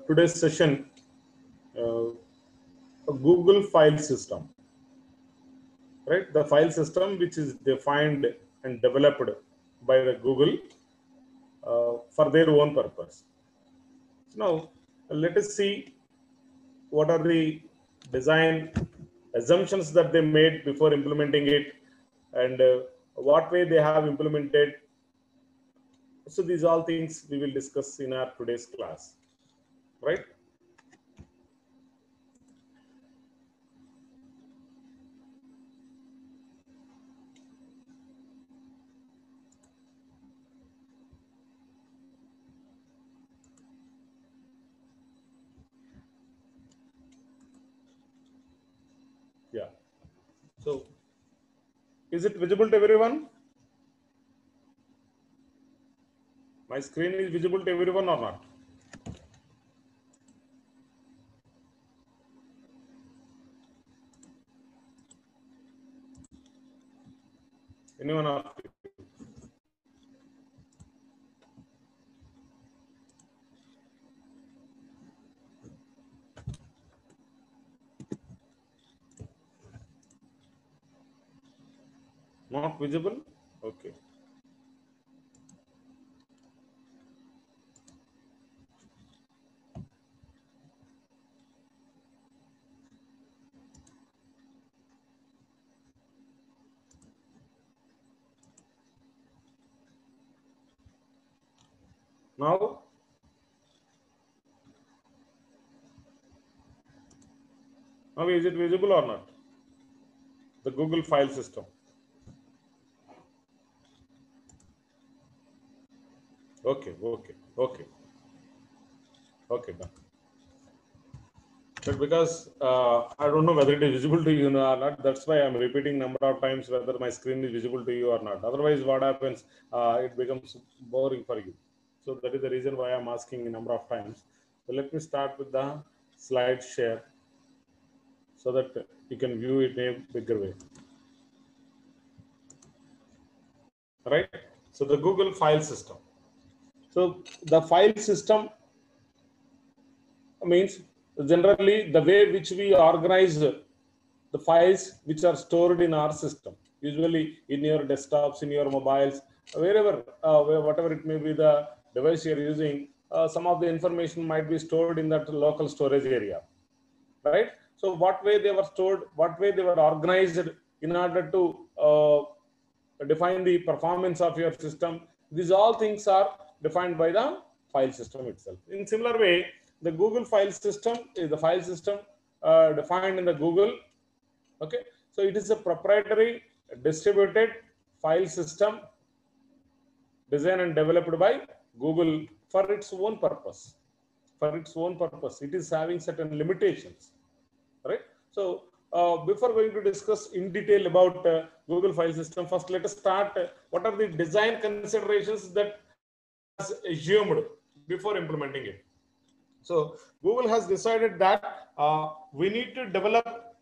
today's session, a Google file system, right? The file system which is defined and developed by the Google for their own purpose. So now, let us see what are the design assumptions that they made before implementing it, and what way they have implemented. So these all things we will discuss in our today's class, right? Yeah. So is it visible to everyone? My screen is visible to everyone or not? Anyone ask? Not visible? Okay. Now, is it visible or not? The Google file system. Okay, okay, okay, done. But because I don't know whether it is visible to you or not, that's why I'm repeating number of times whether my screen is visible to you or not. Otherwise, what happens? It becomes boring for you. So that is the reason why I'm asking a number of times. So let me start with the slide share so that you can view it in a bigger way. Right? So the Google file system. So the file system means generally the way which we organize the files which are stored in our system, usually in your desktops, in your mobiles, wherever, whatever it may be the device you're using, some of the information might be stored in that local storage area, right? So what way they were stored, what way they were organized in order to define the performance of your system, these all things are defined by the file system itself. In similar way, the Google file system is the file system defined in the Google. Okay, so it is a proprietary distributed file system designed and developed by Google for its own purpose. For its own purpose, it is having certain limitations, right? So before going to discuss in detail about Google file system, first let us start what are the design considerations that was assumed before implementing it. So Google has decided that we need to develop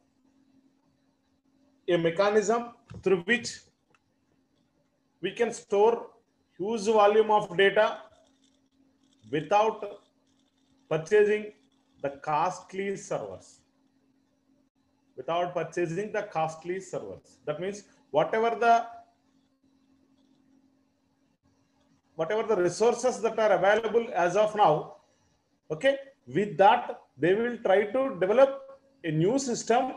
a mechanism through which we can store huge volume of data without purchasing the costly servers. Without purchasing the costly servers. That means whatever the resources that are available as of now, okay, with that they will try to develop a new system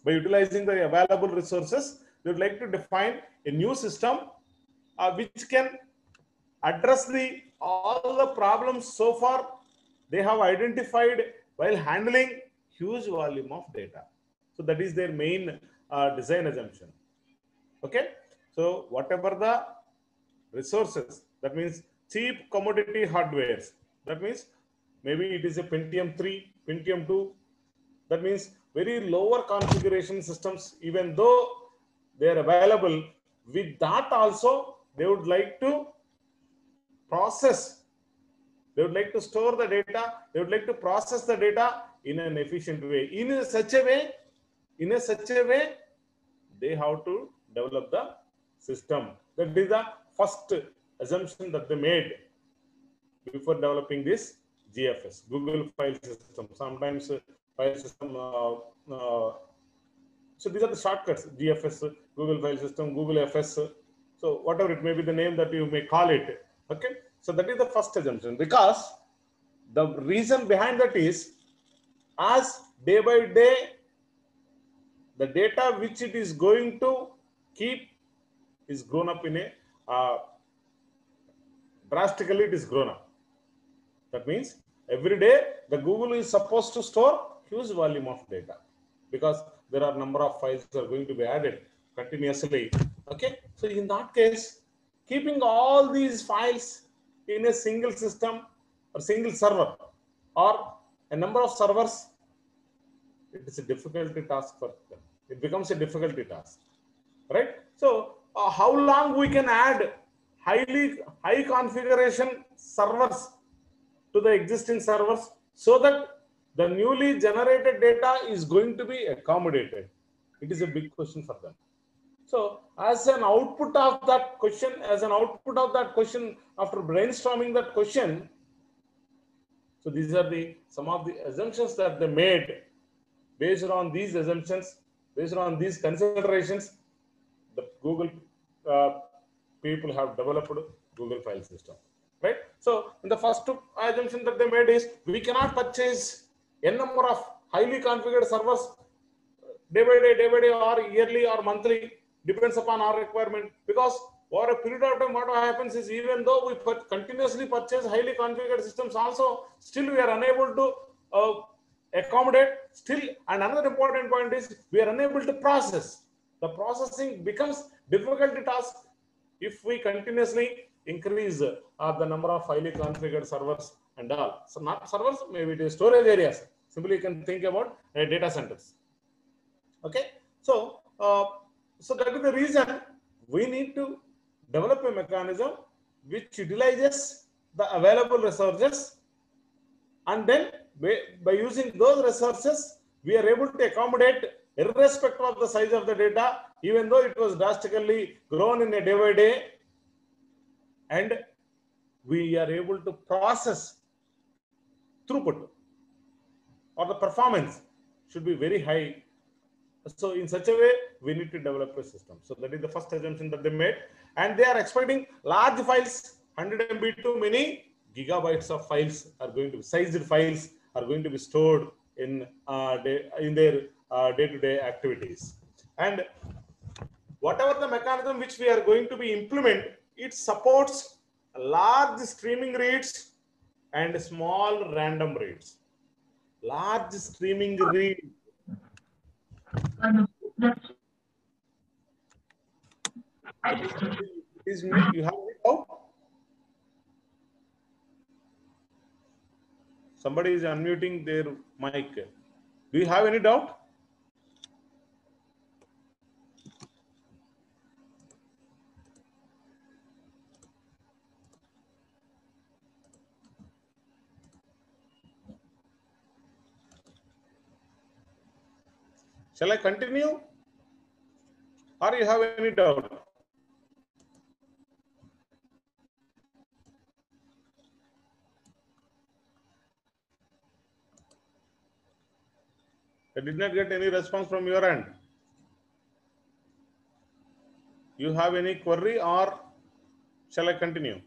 by utilizing the available resources. They would like to define a new system which can address all the problems so far they have identified while handling huge volume of data. So that is their main design assumption. Okay, so whatever the resources, that means cheap commodity hardwares, that means maybe it is a Pentium 3, Pentium 2, that means very lower configuration systems, even though they are available, with that also they would like to process, they would like to store the data, they would like to process the data in an efficient way. In such a way, they have to develop the system. That is the first assumption that they made before developing this GFS, Google File System. Sometimes file system. So these are the shortcuts: GFS, Google File System, Google FS. So whatever it may be, the name that you may call it. Okay. So that is the first assumption, because the reason behind that is, as day by day, the data which it is going to keep is grown up in a drastically. It is grown up. That means every day the Google is supposed to store huge volume of data, because there are number of files that are going to be added continuously. Okay, so in that case, keeping all these files in a single system or single server or a number of servers, it is a difficult task for them. It becomes a difficult task, right? So how long we can add high configuration servers to the existing servers, so that the newly generated data is going to be accommodated? It is a big question for them. So as an output of that question, after brainstorming that question, so these are some of the assumptions that they made. Based on these assumptions, based on these considerations, the Google people have developed Google File System, right? So in the first assumption that they made is, we cannot purchase n number of highly configured servers day by day, or yearly or monthly, depends upon our requirement. Because over a period of time, what happens is, even though we continuously purchase highly configured systems also, still we are unable to accommodate still. And another important point is, we are unable to process. The processing becomes difficult task if we continuously increase the number of highly configured servers and all. So not servers, maybe it is storage areas. Simply you can think about data centers. Okay, so so that is the reason we need to develop a mechanism which utilizes the available resources, and then by using those resources, we are able to accommodate irrespective of the size of the data, even though it was drastically grown in a day by day, and we are able to process throughput, or the performance should be very high. So in such a way, we need to develop a system. So that is the first assumption that they made. And they are expecting large files, 100 MB to many gigabytes of files are going to be, sized files are going to be stored in their day-to-day activities. And whatever the mechanism which we are going to be implement, it supports large streaming rates and small random rates. Large streaming rate. Is me, you have any doubt? Somebody is unmuting their mic. Do you have any doubt? Shall I continue? Or you have any doubt? I did not get any response from your end. You have any query, or shall I continue?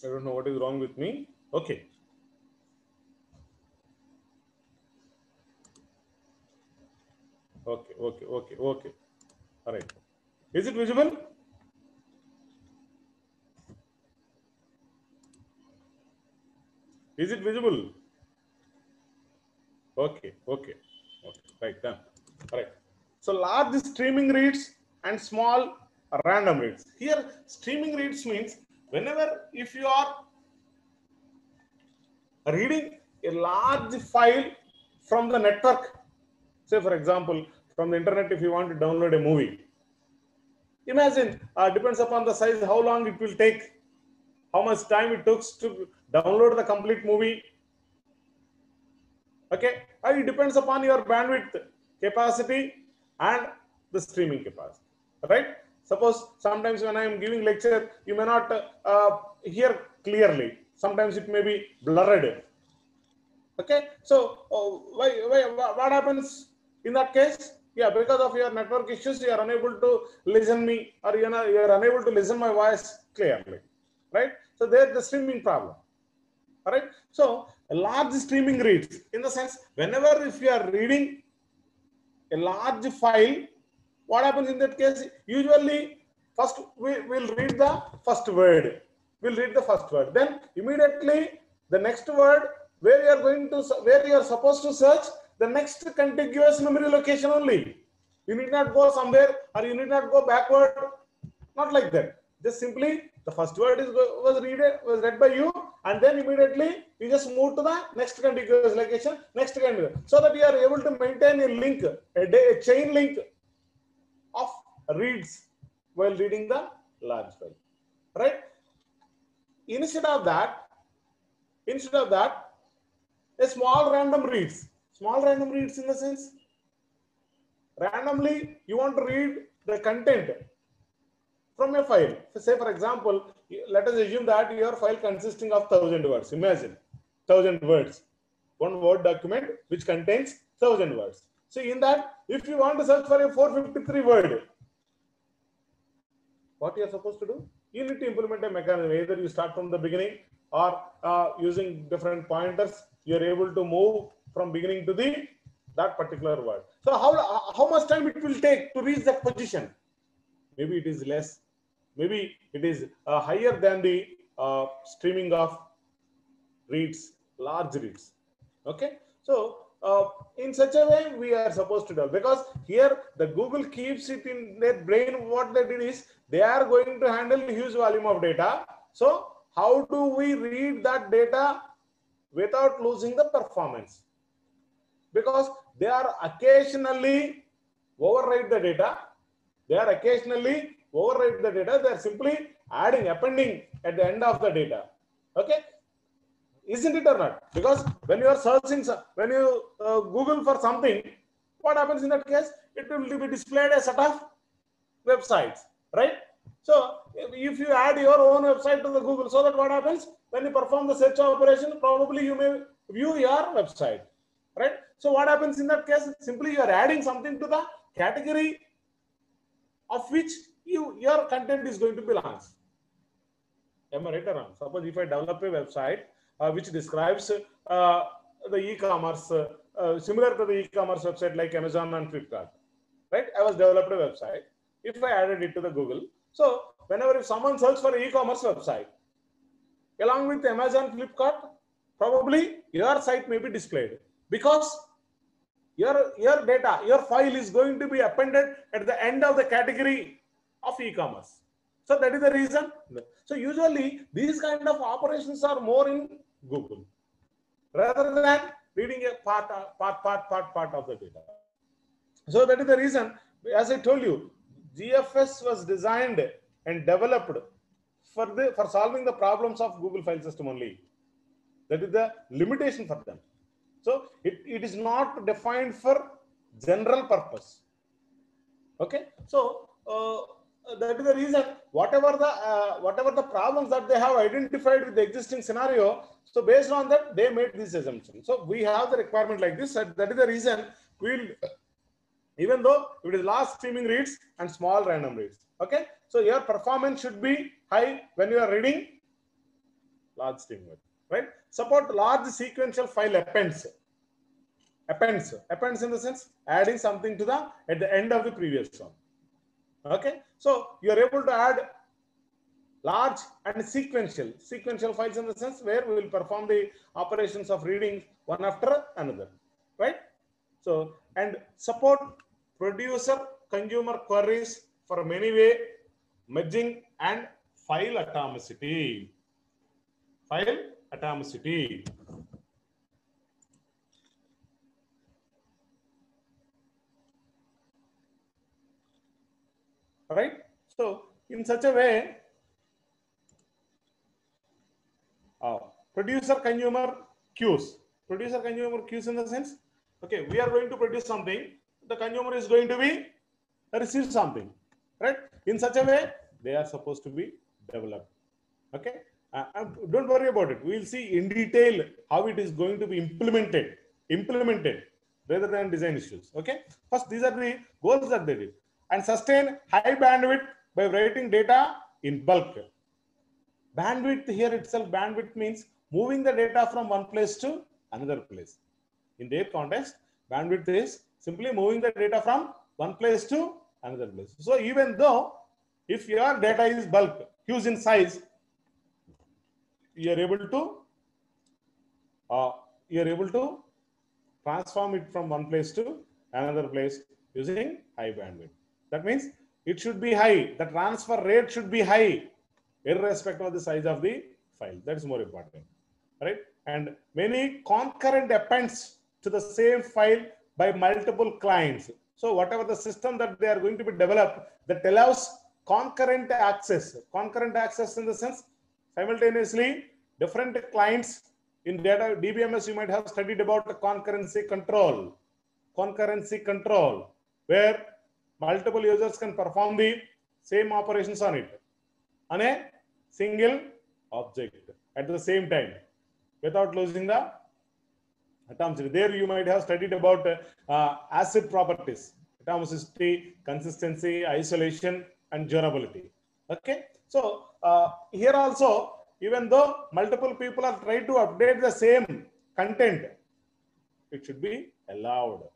I don't know what is wrong with me. Okay. Okay. All right. Is it visible? Is it visible? Okay. Right, done. All right. So large streaming rates and small random rates. Here, streaming rates means whenever, if you are reading a large file from the network, say for example, from the internet, if you want to download a movie, imagine, depends upon the size, how long it will take, how much time it takes to download the complete movie. Okay, it depends upon your bandwidth capacity and the streaming capacity, right? Suppose sometimes when I am giving lecture, you may not hear clearly. Sometimes it may be blurred. Okay, so what happens in that case? Yeah, because of your network issues, you are unable to listen me, or you are unable to listen my voice clearly, right? So there's the streaming problem. All right. So a large streaming reads, in the sense, whenever if you are reading a large file, what happens in that case? Usually, first we will read the first word. We'll read the first word. Then immediately the next word where you are going to, where you are supposed to search the next contiguous memory location only. You need not go somewhere, or you need not go backward. Not like that. Just simply the first word was read by you, and then immediately you just move to the next contiguous location, next contiguous, so that you are able to maintain a link, a chain link of reads while reading the large file, right? Instead of that, a small random reads in the sense, randomly you want to read the content from a file. Say for example, let us assume that your file consisting of 1000 words. Imagine 1000 words, one Word document which contains 1000 words. So in that, if you want to search for a 453 word, what you are supposed to do? You need to implement a mechanism. Either you start from the beginning, or using different pointers, you are able to move from beginning to that particular word. So how much time it will take to reach that position? Maybe it is less. Maybe it is higher than the streaming of reads, large reads. Okay, so in such a way we are supposed to do, because here the Google keeps it in their brain. What they did is, they are going to handle a huge volume of data. So how do we read that data without losing the performance? Because they are occasionally overwrite the data. They are simply appending at the end of the data. Okay, isn't it or not? Because when you are searching, when you Google for something, what happens in that case? It will be displayed a set of websites, right? So if you add your own website to the Google, so that what happens? When you perform the search operation, probably you may view your website, right? So what happens in that case? Simply you are adding something to the category of which your content is going to belong. Am I right or wrong? Suppose if I develop a website which describes the e-commerce, similar to the e-commerce website like Amazon and Flipkart, right? I was developed a website. If I added it to the Google, so whenever if someone searches for an e-commerce website along with Amazon, Flipkart, probably your site may be displayed, because your data, your file is going to be appended at the end of the category of e-commerce. So that is the reason. So usually these kind of operations are more in Google rather than reading a part of the data. So that is the reason, as I told you, GFS was designed and developed for solving the problems of Google file system only. That is the limitation for them. So it is not defined for general purpose. Okay, so that is the reason, whatever the problems that they have identified with the existing scenario, so based on that they made this assumption. So we have the requirement like this. That is the reason we'll, even though it is large streaming reads and small random reads. Okay, so your performance should be high when you are reading large streaming reads, right? Support large sequential file appends in the sense, adding something to at the end of the previous one. Okay, so you are able to add large and sequential files in the sense where we will perform the operations of reading one after another, right? So, and support producer consumer queries for many-way merging and file atomicity. All right. So in such a way, producer consumer queues in the sense, okay, we are going to produce something. the consumer is going to be receive something, right? In such a way, they are supposed to be developed. Okay, don't worry about it. We will see in detail how it is going to be implemented rather than design issues. Okay, first these are the goals that they did, and sustain high bandwidth by writing data in bulk. Bandwidth here itself, bandwidth means moving the data from one place to another place. In their context, bandwidth is simply moving the data from one place to another place. So even though if your data is bulk, huge in size, you are able to transform it from one place to another place using high bandwidth. That means it should be high. The transfer rate should be high, irrespective of the size of the file. That is more important, right? And many concurrent appends to the same file by multiple clients. So whatever the system that they are going to be developed, that allows concurrent access. Concurrent access in the sense, simultaneously different clients in data DBMS. You might have studied about the concurrency control, where multiple users can perform the same operations on it, on a single object at the same time without losing the atomicity. There you might have studied about acid properties, atomicity, consistency, isolation, and durability. Okay, so here also, even though multiple people are trying to update the same content, it should be allowed.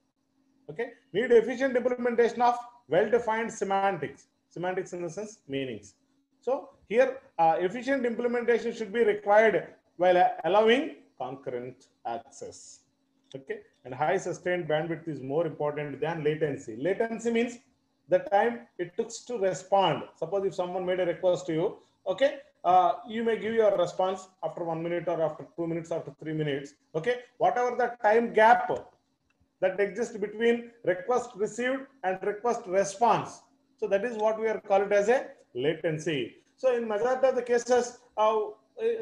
Okay, need efficient implementation of well-defined semantics. Semantics in the sense meanings. So here efficient implementation should be required while allowing concurrent access. Okay, and high sustained bandwidth is more important than latency. Latency means the time it took to respond. Suppose if someone made a request to you, okay, you may give your response after 1 minute or after 2 minutes, after 3 minutes. Okay, whatever the time gap that exists between request received and request response. So that is what we are called as a latency. So in majority of the cases,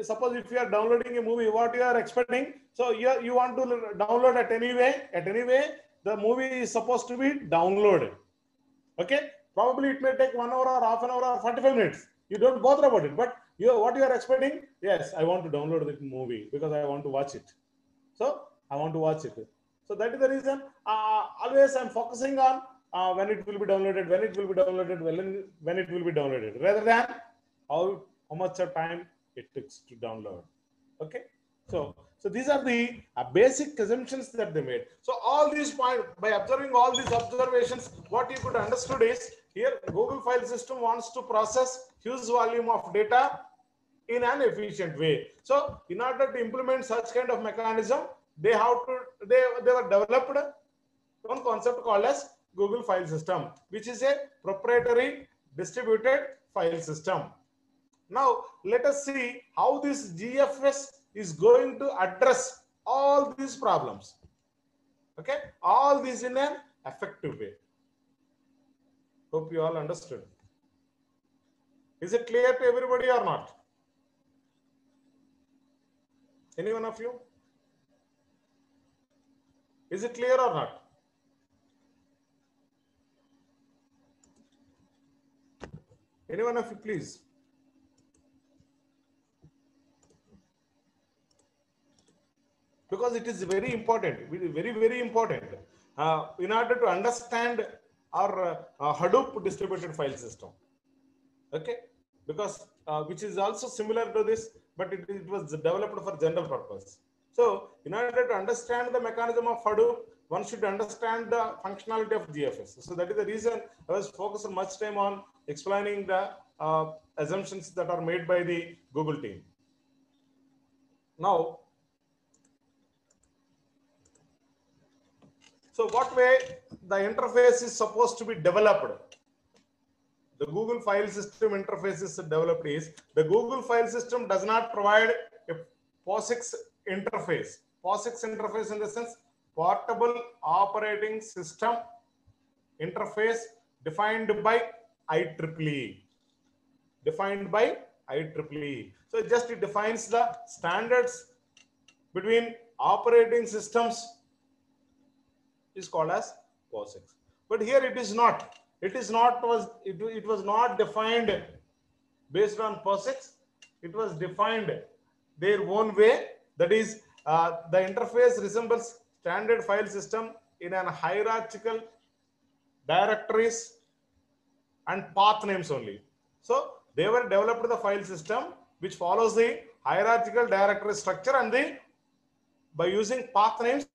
suppose if you are downloading a movie, what you are expecting, so you want to download at any way, the movie is supposed to be downloaded. Okay, probably it may take 1 hour or half an hour or 45 minutes. You don't bother about it, but what you are expecting, yes, I want to download the movie because I want to watch it. So I want to watch it. So that is the reason always I'm focusing on when it will be downloaded, when it will be downloaded, rather than how much of time it takes to download. Okay, so these are the basic assumptions that they made. So all these points, by observing all these observations, what you could understood is here Google file system wants to process huge volume of data in an efficient way. So in order to implement such kind of mechanism, they were developed one concept called as Google file system, which is a proprietary distributed file system. Now let us see how this GFS is going to address all these problems. Okay, all these in an effective way. Hope you all understood. Is it clear to everybody or not? Any one of you? Is it clear or not? Any one of you, please. Because it is very important, very important in order to understand our Hadoop distributed file system. Okay, because which is also similar to this, but it was developed for general purpose. So in order to understand the mechanism of Hadoop, one should understand the functionality of GFS. So that is the reason I was focusing much time on explaining the assumptions that are made by the Google team. Now, so what way the interface is supposed to be developed? The Google file system interface is developed is, the Google file system does not provide a POSIX interface. POSIX interface in the sense portable operating system interface defined by IEEE. Defined by IEEE. So just it defines the standards between operating systems is called as POSIX. But here it is not. It was not defined based on POSIX. It was defined their own way. That is, the interface resembles standard file system in an hierarchical directories and path names only. So they were developed the file system which follows the hierarchical directory structure, and by using path names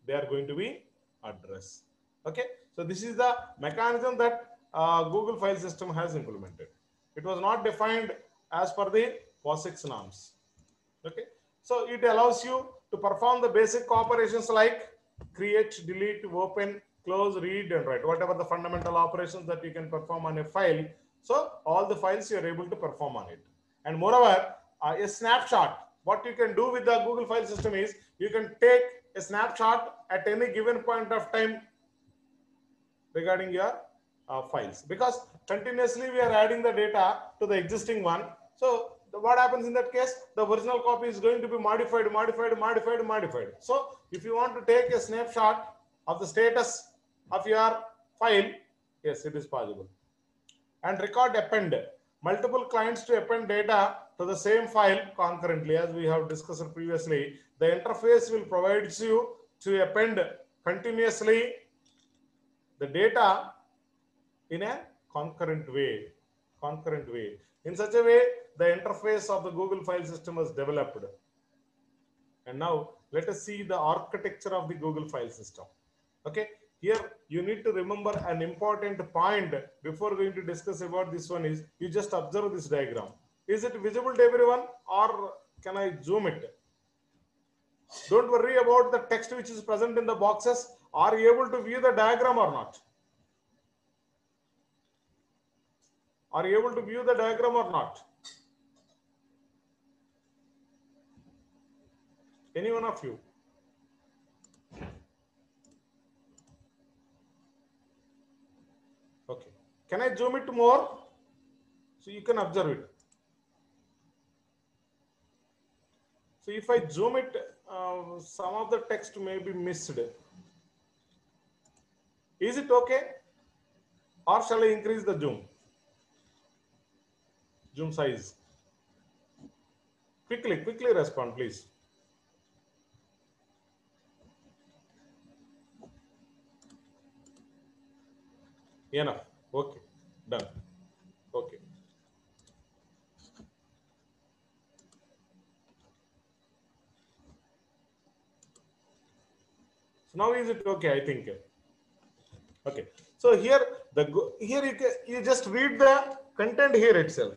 they are going to be addressed. Okay, so this is the mechanism that Google file system has implemented. It was not defined as per the POSIX norms. Okay, so it allows you to perform the basic operations like create, delete, open, close, read, and write, whatever the fundamental operations that you can perform on a file. So all the files you are able to perform on it. And moreover, a snapshot, what you can do with the Google file system is you can take a snapshot at any given point of time regarding your files, because continuously we are adding the data to the existing one. So what happens in that case? The original copy is going to be modified. So if you want to take a snapshot of the status of your file, yes, it is possible. And record append, multiple clients to append data to the same file concurrently, as we have discussed previously. The interface will provide you to append continuously the data in a concurrent way. In such a way, the interface of the Google file system was developed. And now let us see the architecture of the Google file system. Okay, here you need to remember an important point before going to discuss about this one is, you just observe this diagram. Is it visible to everyone, or can I zoom it? Don't worry about the text which is present in the boxes. Are you able to view the diagram or not? Are you able to view the diagram or not? Any one of you? Okay. Can I zoom it more so you can observe it? So if I zoom it, some of the text may be missed. Is it okay? Or shall I increase the zoom size? Quickly respond, please. Enough. Okay, done. Okay. So now is it okay? I think. Okay. So here you just read the content here itself.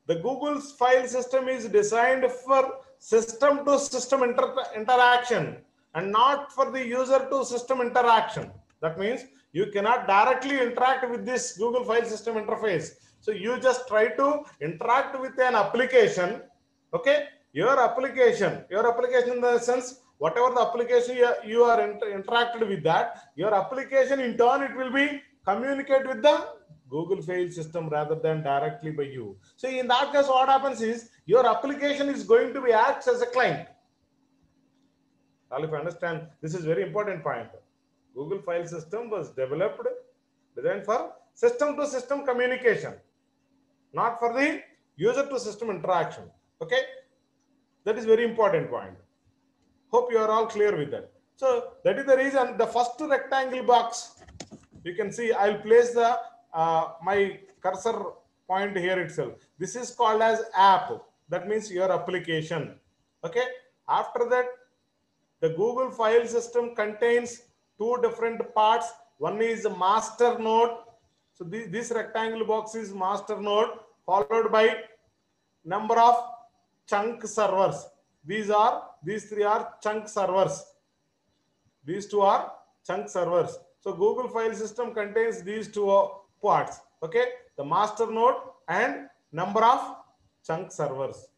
The Google's file system is designed for system-to-system interaction and not for the user-to-system interaction. That means you cannot directly interact with this Google file system interface. So you just try to interact with an application. Okay, your application in the sense, whatever the application you are interacted with, that your application in turn, it will be communicate with the Google file system rather than directly by you. So in that case, what happens is your application is going to be acts as a client. All if you understand, this is very important point. Google file system was designed for system-to-system communication, not for the user-to-system interaction. Okay, that is very important point. Hope you are all clear with that. So that is the reason the first rectangle box, you can see, I'll place the my cursor point here itself. This is called as app. That means your application. Okay. After that, the Google file system contains two different parts. One is master node. So this rectangle box is master node, followed by number of chunk servers. These three are chunk servers. These two are chunk servers. So Google file system contains these two parts. Okay, the master node and number of chunk servers.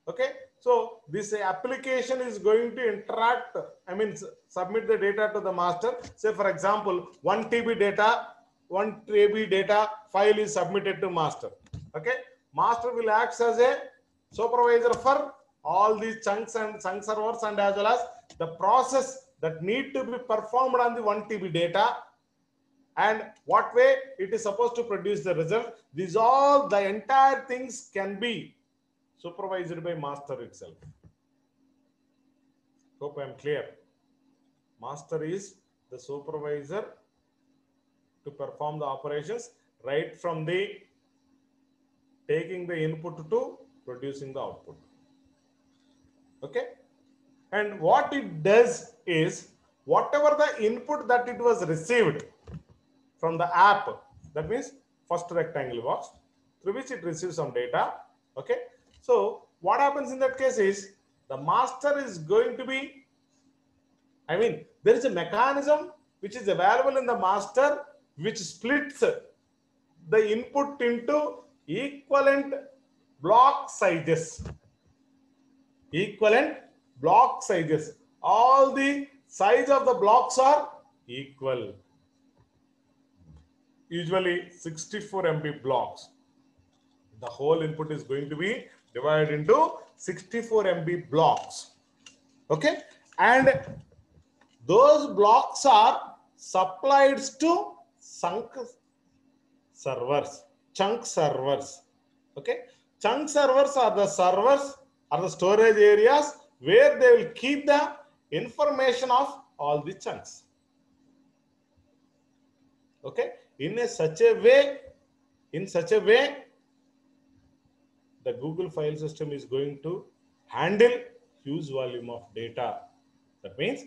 Okay, so this application is going to interact, submit the data to the master. Say for example, 1 TB data file is submitted to master. Okay, master will act as a supervisor for all these chunks and chunk servers, and as well as the process that need to be performed on the 1 TB data. and what way it is supposed to produce the result. These all, the entire things can be supervised by master itself. Hope I am clear. Master is the supervisor to perform the operations right from the taking the input to producing the output. Okay. And what it does is, whatever the input that it was received from the app, that means first rectangle box through which it receives some data. Okay. So what happens in that case is, the master is going to be, there is a mechanism which is available in the master which splits the input into equivalent block sizes. Equivalent block sizes. All the size of the blocks are equal. Usually 64 MB blocks. The whole input is going to be divided into 64 MB blocks. Okay. And those blocks are supplied to chunk servers. Okay. Chunk servers are the servers or the storage areas where they will keep the information of all the chunks. Okay. In such a way, the Google file system is going to handle huge volume of data. That means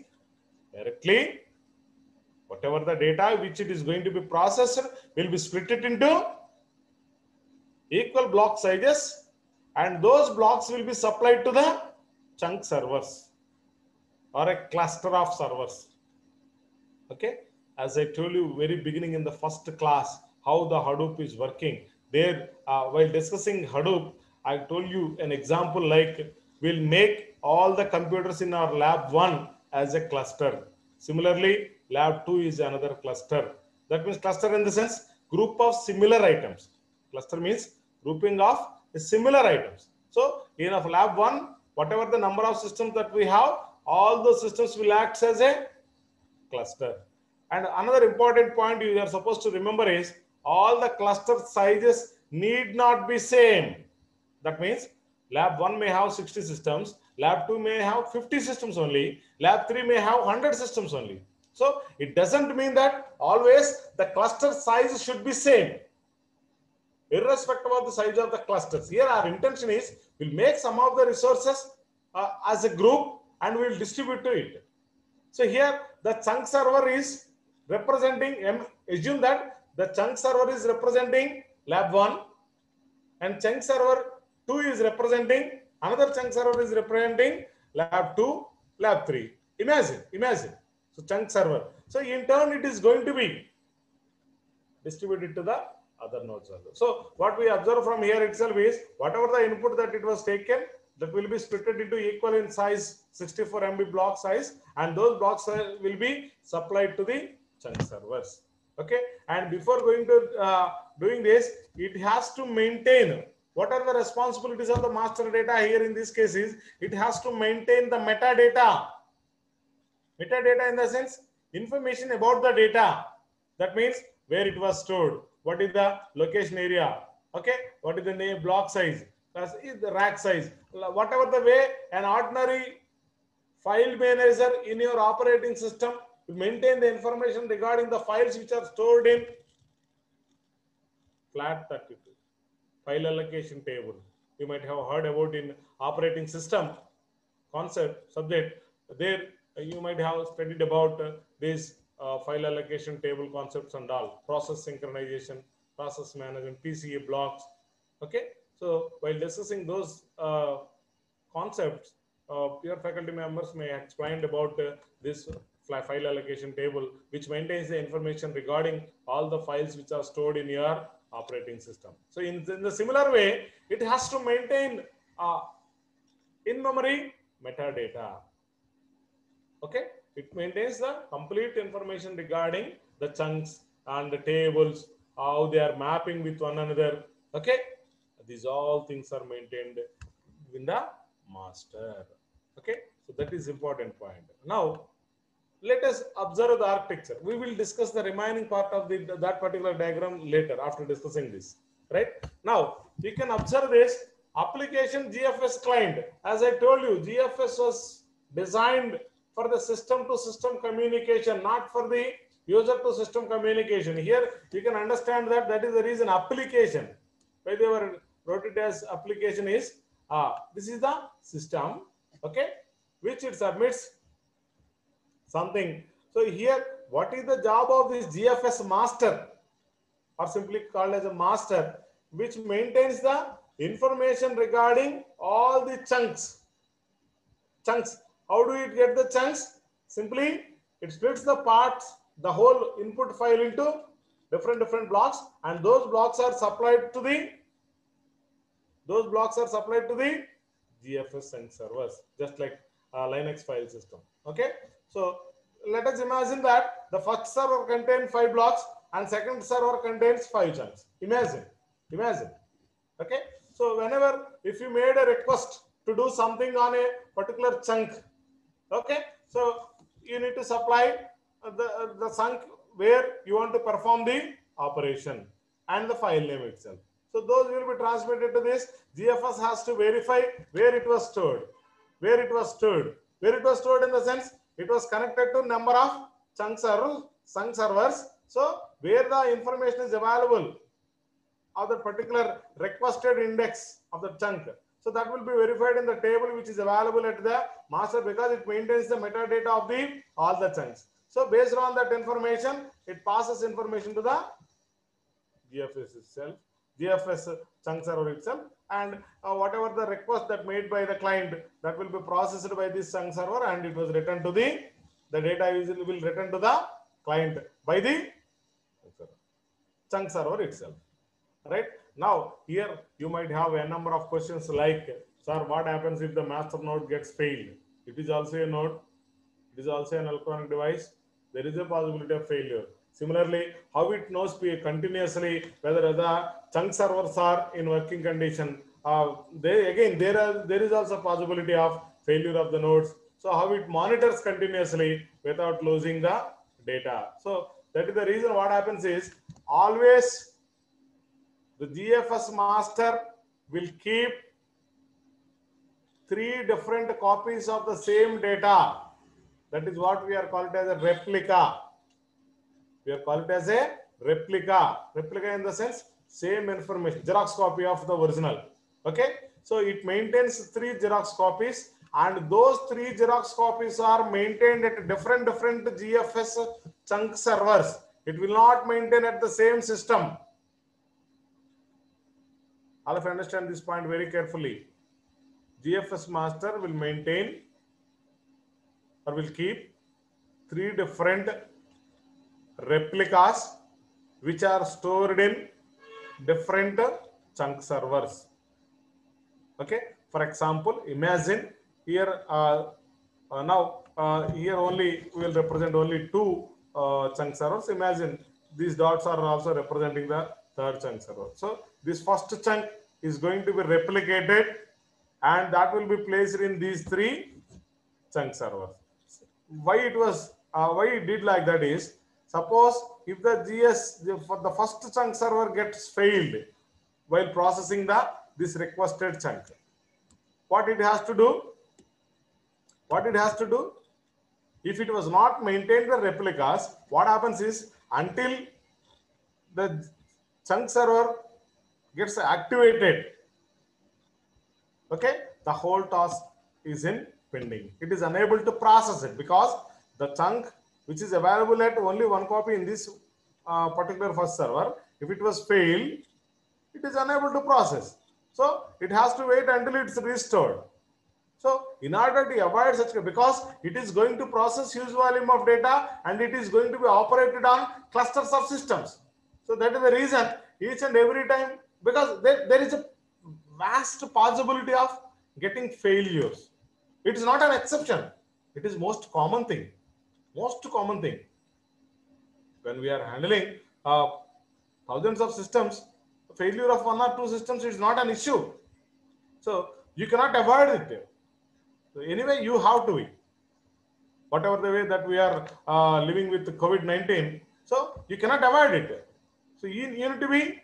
directly, whatever the data which it is going to be processed will be split it into equal block sizes, and those blocks will be supplied to the chunk servers or a cluster of servers. Okay. As I told you very beginning in the first class, how the Hadoop is working. There, while discussing Hadoop, I told you an example like, we'll make all the computers in our lab 1 as a cluster. Similarly, lab 2 is another cluster. That means cluster in the sense group of similar items. Cluster means grouping of similar items. So in of lab 1, whatever the number of systems that we have, all those systems will act as a cluster. And another important point you are supposed to remember is, all the cluster sizes need not be same. That means lab 1 may have 60 systems, lab 2 may have 50 systems only, lab 3 may have 100 systems only. So it doesn't mean that always the cluster size should be same, irrespective of the size of the clusters. Here our intention is, we'll make some of the resources as a group and we'll distribute to it. So here the chunk server is representing, assume that the chunk server is representing lab 1 and chunk server 2 is representing, another chunk server is representing lab 2, lab 3. Imagine. So chunk server. So in turn it is going to be distributed to the other nodes also. So what we observe from here itself is, whatever the input that it was taken, that will be split into equal in size 64 MB block size, and those blocks will be supplied to the chunk servers. Okay. And before going to doing this, it has to maintain, what are the responsibilities of the master data here in this case is, it has to maintain the metadata. Metadata in the sense information about the data. That means where it was stored, what is the location area, okay, what is the name, block size, is the rack size, whatever the way an ordinary file manager in your operating system to maintain the information regarding the files which are stored in FLAT32 file allocation table. You might have heard about in operating system concept subject. There you might have studied about this file allocation table concepts and all, process synchronization, process management, PCA blocks. Okay. So while discussing those concepts, your faculty members may explain about this file allocation table, which maintains the information regarding all the files which are stored in your operating system. So in the similar way, it has to maintain in-memory metadata. Okay, it maintains the complete information regarding the chunks and the tables, how they are mapping with one another. Okay, these all things are maintained in the master. Okay, so that is important point. Now Let us observe the architecture. We will discuss the remaining part of that particular diagram later after discussing this. Right? Now, we can observe this application GFS client. As I told you, GFS was designed for the system to system communication, not for the user to system communication. Here, you can understand that is the reason application. Why they wrote it as application is, this is the system, okay, which it submits something. So here, what is the job of this GFS master, or simply called as a master, which maintains the information regarding all the chunks. How do it get the chunks? Simply, it splits the parts, the whole input file into different blocks, and those blocks are supplied to the GFS chunk servers, just like Linux file system. Okay, so let us imagine that the first server contains 5 blocks and second server contains 5 chunks. Imagine. Okay, so whenever if you made a request to do something on a particular chunk, okay, so you need to supply the chunk where you want to perform the operation and the file name itself. So those will be transmitted to this. GFS has to verify where it was stored. Where it was stored in the sense it was connected to number of chunk servers. So where the information is available of the particular requested index of the chunk. So that will be verified in the table which is available at the master, because it maintains the metadata of all the chunks. So based on that information, it passes information to the GFS chunk server itself, and whatever the request that made by the client, that will be processed by this chunk server, and it was returned to the data will return to the client by the chunk server itself. Right? Now, here you might have a number of questions like, sir, what happens if the master node gets failed? It is also a node. It is also an electronic device. There is a possibility of failure. Similarly, how it knows continuously whether the chunk servers are in working condition. There is also a possibility of failure of the nodes. So how it monitors continuously without losing the data. So that is the reason what happens is, always the GFS master will keep 3 different copies of the same data. That is what we are called as a replica. We are called as a replica. Replica in the sense same information, Xerox copy of the original. Okay, so it maintains 3 Xerox copies, and those 3 Xerox copies are maintained at different GFS chunk servers. It will not maintain at the same system. All of you understand this point very carefully. GFS master will maintain or will keep 3 different replicas which are stored in different chunk servers. Okay, for example, imagine here here only we will represent only 2 chunk servers. Imagine these dots are also representing the 3rd chunk server. So this first chunk is going to be replicated, and that will be placed in these 3 chunk servers. Why it did like that is, suppose if the first chunk server gets failed while processing this requested chunk, what it has to do? If it was not maintained the replicas, what happens is, until the chunk server gets activated, okay, the whole task is in pending. It is unable to process it, because the chunk which is available at only 1 copy in this particular first server, if it was failed, it is unable to process. So it has to wait until it's restored. So in order to avoid such, because it is going to process huge volume of data and it is going to be operated on clusters of systems. So that is the reason each and every time, because there is a vast possibility of getting failures. It is not an exception. It is most common thing. When we are handling thousands of systems, failure of 1 or 2 systems is not an issue. So you cannot avoid it. So anyway, you have to be. whatever the way that we are living with COVID-19. So you cannot avoid it. So you need to be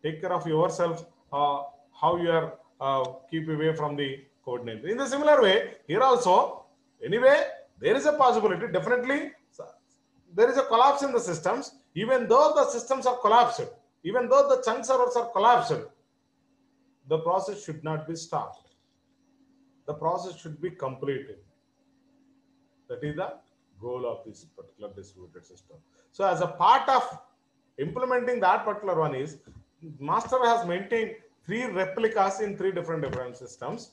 take care of yourself, how you are keep away from the COVID-19. In the similar way, here also, anyway, there is a possibility, definitely, there is a collapse in the systems. Even though the systems are collapsed, even though the chunk servers are collapsed, the process should not be stopped. The process should be completed. That is the goal of this particular distributed system. So as a part of implementing that particular one is, master has maintained 3 replicas in 3 different systems,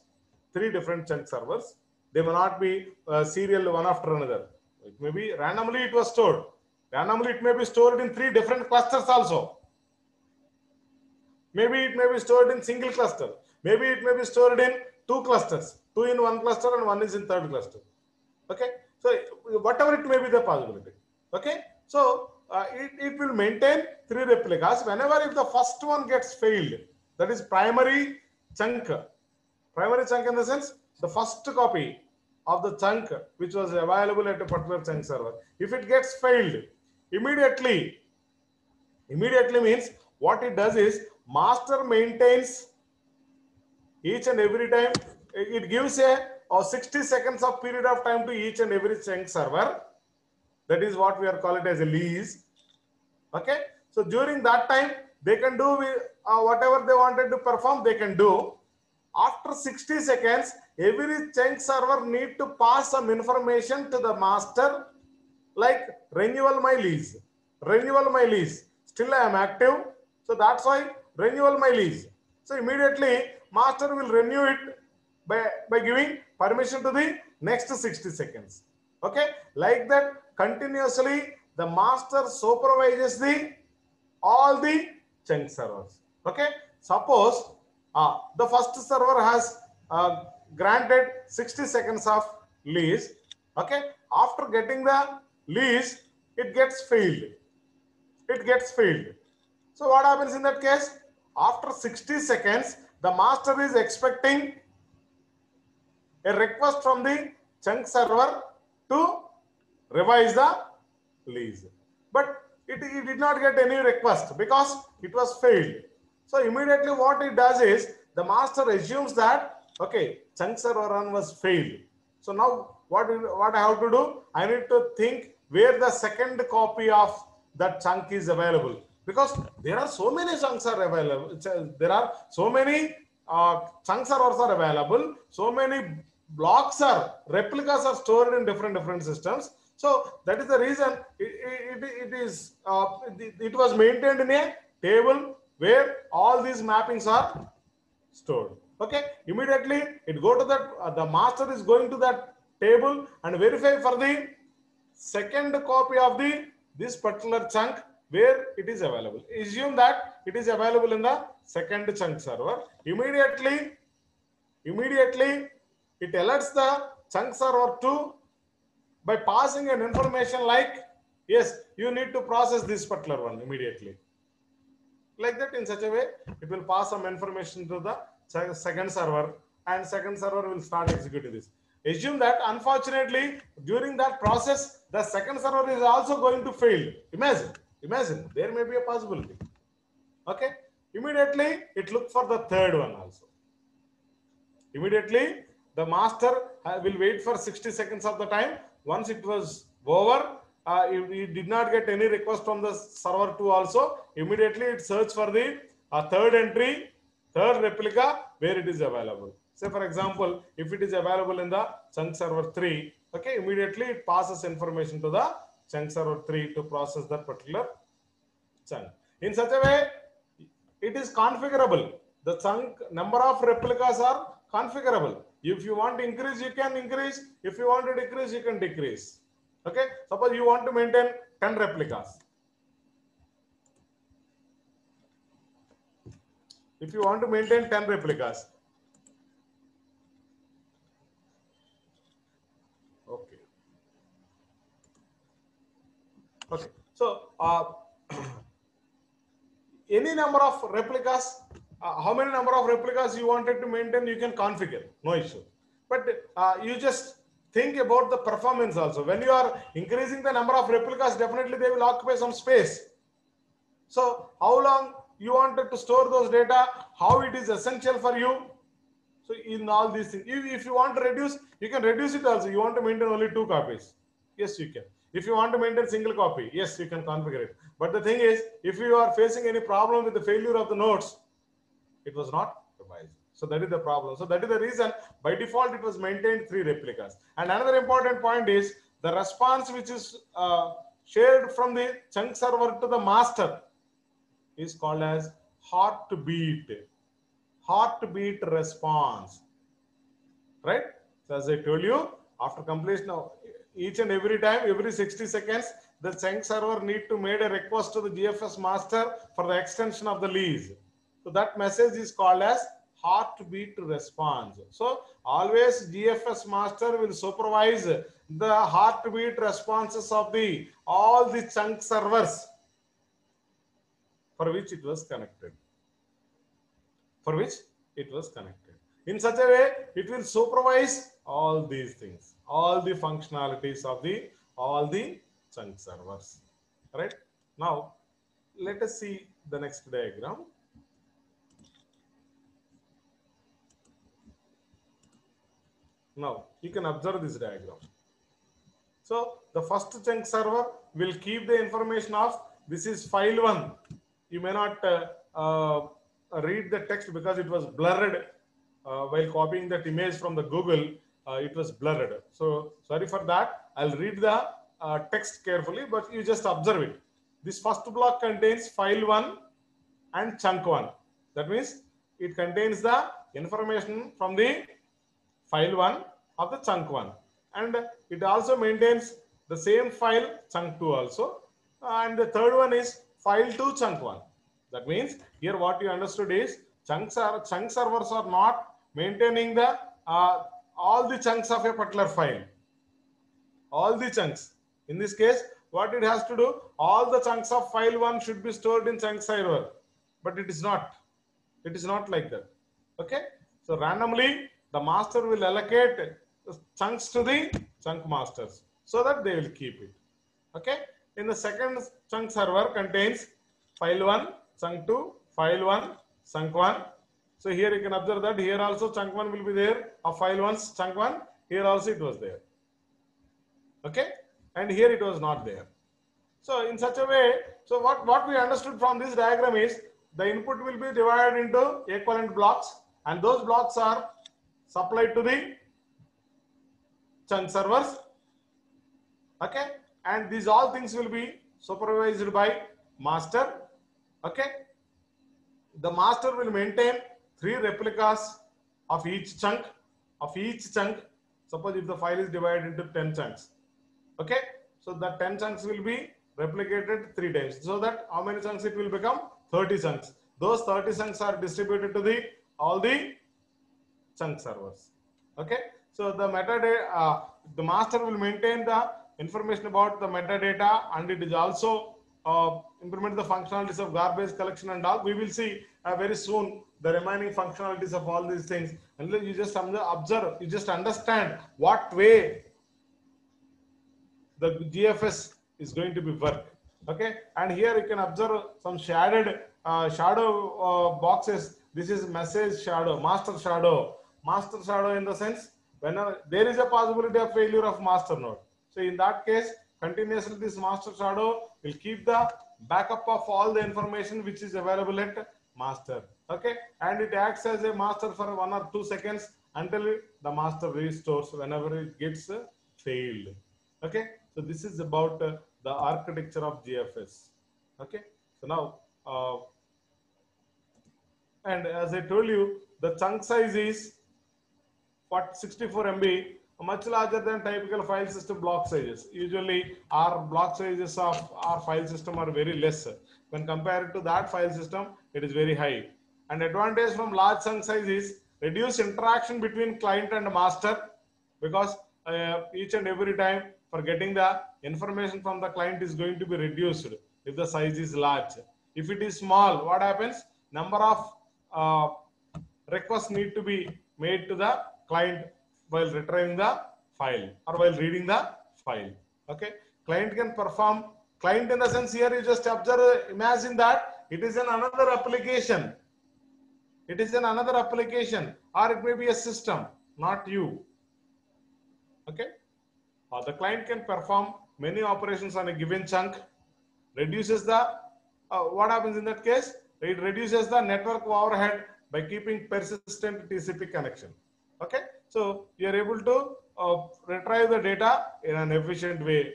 3 different chunk servers. They may not be serial one after another. It may be randomly it was stored. Randomly it may be stored in 3 different clusters also. Maybe it may be stored in single cluster. Maybe it may be stored in 2 clusters. 2 in 1 cluster and 1 is in 3rd cluster. Okay. So whatever it may be the possibility. Okay. So it will maintain 3 replicas. Whenever if the first one gets failed, that is primary chunk. Primary chunk in the sense the first copy of the chunk which was available at a particular chunk server. If it gets failed, immediately means what it does is master maintains each and every time. It gives a 60 seconds of period of time to each and every chunk server. That is what we are calling it as a lease. Okay. So during that time, they can do whatever they wanted to perform, they can do. After 60 seconds, every chunk server need to pass some information to the master, like renewal my lease. Renewal my lease. Still I am active. So that's why renewal my lease. So immediately master will renew it by giving permission to the next 60 seconds. Okay. Like that continuously the master supervises all the chunk servers. Okay. Suppose the first server has granted 60 seconds of lease. Okay. After getting the lease, it gets failed. It gets failed. So what happens in that case? After 60 seconds, the master is expecting a request from the chunk server to revise the lease. But it did not get any request because it was failed. So immediately what it does is the master assumes that, okay, chunk server run was failed. So now what I have to do? I need to think where the second copy of that chunk is available, because there are so many chunks are available. There are so many chunk servers are available. So many blocks are replicas are stored in different systems. So that is the reason it was maintained in a table where all these mappings are stored. Okay. Immediately it go to that the master is going to that table and verify for the second copy of this particular chunk where it is available. Assume that it is available in the second chunk server. Immediately it alerts the chunk server to, by passing an information like, yes, you need to process this particular one immediately. Like that, in such a way, it will pass some information to the second server, and second server will start executing this. Assume that unfortunately during that process the second server is also going to fail. Imagine there may be a possibility. Okay. Immediately it look for the third one also. Immediately the master will wait for 60 seconds of the time. Once it was over, he did not get any request from the server 2 also. Immediately it search for the third entry, third replica where it is available. Say for example, if it is available in the chunk server 3, okay, immediately it passes information to the chunk server 3 to process that particular chunk. In such a way, it is configurable. The chunk number of replicas are configurable. If you want to increase, you can increase. If you want to decrease, you can decrease. Okay. Suppose you want to maintain 10 replicas. If you want to maintain 10 replicas. Okay. Okay. So, any number of replicas, how many number of replicas you wanted to maintain, you can configure, no issue. But you just think about the performance also. When you are increasing the number of replicas, definitely they will occupy some space. So how long you wanted to store those data, how it is essential for you. So in all these things, if you want to reduce, you can reduce it also. You want to maintain only 2 copies. Yes, you can. If you want to maintain single copy, yes, you can configure it. But the thing is, if you are facing any problem with the failure of the nodes, it was not revised. So that is the problem. So that is the reason by default it was maintained 3 replicas. And another important point is the response which is shared from the chunk server to the master is called as heartbeat response, right? So as I told you, after completion of each and every time, every 60 seconds, the chunk server need to make a request to the GFS master for the extension of the lease. So that message is called as heartbeat response. So always GFS master will supervise the heartbeat responses of all the chunk servers for which it was connected. In such a way, it will supervise all these things, all the functionalities of all the chunk servers. Right? Now, let us see the next diagram. Now, you can observe this diagram. So, the first chunk server will keep the information of this is file 1. You may not read the text because it was blurred while copying that image from the Google. It was blurred. So, sorry for that. I'll read the text carefully, but you just observe it. This first block contains file 1 and chunk 1. That means it contains the information from the file 1 of the chunk 1, and it also maintains the same file chunk 2 also, and the third one is file 2 chunk 1. That means here what you understood is chunk servers are not maintaining the all the chunks of a particular file, all the chunks. In this case, what it has to do, all the chunks of file 1 should be stored in chunk server, but it is not like that. Okay, so randomly the master will allocate chunks to the chunk masters so that they will keep it. Okay, in the second chunk server contains file 1 chunk 2, file 1 chunk 1. So here you can observe that here also chunk 1 will be there of file 1's chunk 1. Here also it was there. Okay, and here it was not there. So in such a way, so what we understood from this diagram is the input will be divided into equivalent blocks, and those blocks are supplied to the chunk servers. Okay, and these all things will be supervised by master. Okay, the master will maintain 3 replicas of each chunk. Suppose if the file is divided into 10 chunks. Okay, so the 10 chunks will be replicated 3 times, so that how many chunks it will become? 30 chunks. Those 30 chunks are distributed to all the chunk servers. Okay, so the metadata, the master will maintain the information about the metadata, and it is also implement the functionalities of garbage collection and all. We will see very soon the remaining functionalities of all these things, and you just observe, you just understand what way the GFS is going to be work. Okay, and here you can observe some shaded shadow boxes. This is message shadow, master shadow in the sense whenever there is a possibility of failure of master node. So in that case, continuously this master shadow will keep the backup of all the information which is available at master. Okay, and it acts as a master for 1 or 2 seconds until the master restores whenever it gets failed. Okay, so this is about the architecture of GFS. Okay, so now and as I told you, the chunk size is 64 MB, much larger than typical file system block sizes. Usually our block sizes of our file system are very less. When compared to that file system, it is very high. And advantage from large chunk size is reduce interaction between client and master, because each and every time for getting the information from the client is going to be reduced if the size is large. If it is small, what happens? Number of requests need to be made to the client while retrieving the file or while reading the file. Okay, client can perform, client in the sense here you just observe, imagine that it is in another application. It is in another application, or it may be a system, not you. Okay, the client can perform many operations on a given chunk, reduces the, what happens in that case? It reduces the network overhead by keeping persistent TCP connection. Okay, so you are able to retrieve the data in an efficient way.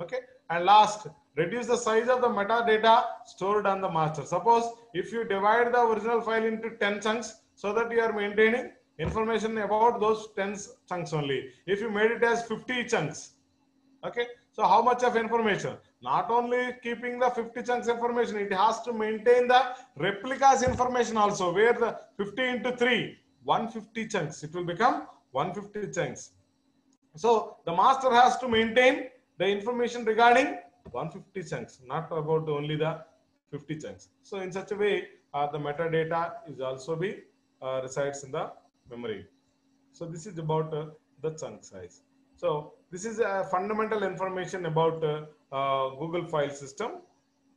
Okay, and last, reduce the size of the metadata stored on the master. Suppose if you divide the original file into 10 chunks, so that you are maintaining information about those 10 chunks only. If you made it as 50 chunks, okay, so how much of information? Not only keeping the 50 chunks information, it has to maintain the replicas information also, where the 50 into 3, 150 chunks, it will become 150 chunks. So the master has to maintain the information regarding 150 chunks, not about only the 50 chunks. So in such a way, the metadata is also be resides in the memory. So this is about the chunk size. So this is fundamental information about Google file system.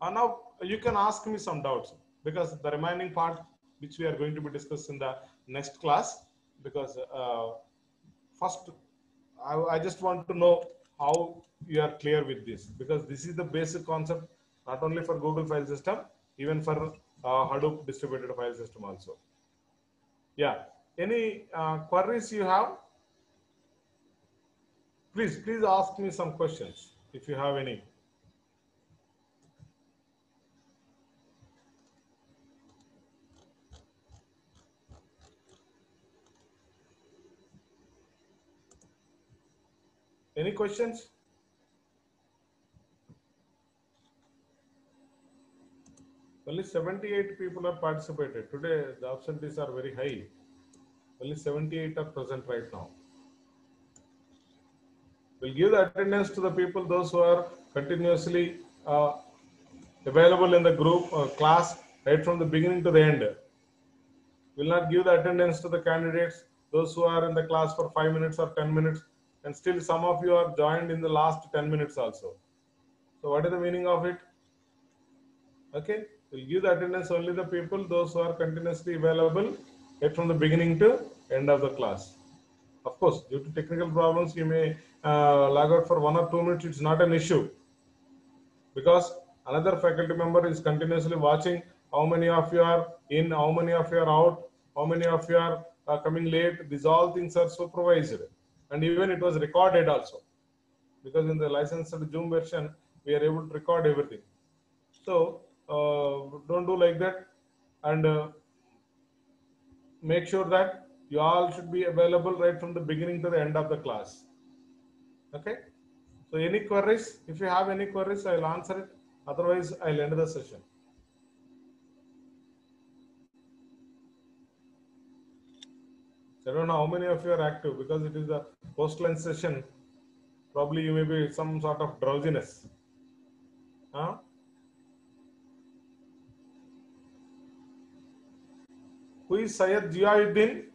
Now you can ask me some doubts, because the remaining part which we are going to be discussed in the next class, because first I just want to know how you are clear with this, because this is the basic concept not only for Google file system, even for Hadoop distributed file system also. Yeah, any queries you have? Please ask me some questions if you have any. Any questions? Only 78 people are participated. Today the absentees are very high. Only 78 are present right now. We'll give the attendance to the people, those who are continuously available in the group class right from the beginning to the end. We'll not give the attendance to the candidates, those who are in the class for 5 minutes or 10 minutes, and still some of you are joined in the last 10 minutes also. So what is the meaning of it? Okay, we'll give the attendance only the people, those who are continuously available right from the beginning to end of the class. Of course, due to technical problems, you may log out for 1 or 2 minutes. It's not an issue, because another faculty member is continuously watching how many of you are in, how many of you are out, how many of you are coming late. These all things are supervised, and even it was recorded also, because in the licensed Zoom version we are able to record everything. So don't do like that, and make sure that you all should be available right from the beginning to the end of the class. Okay, so any queries? If you have any queries, I'll answer it. Otherwise, I'll end the session. I don't know how many of you are active, because it is a post-lunch session. Probably you may be some sort of drowsiness. Huh? Who is Syed Ziauddin?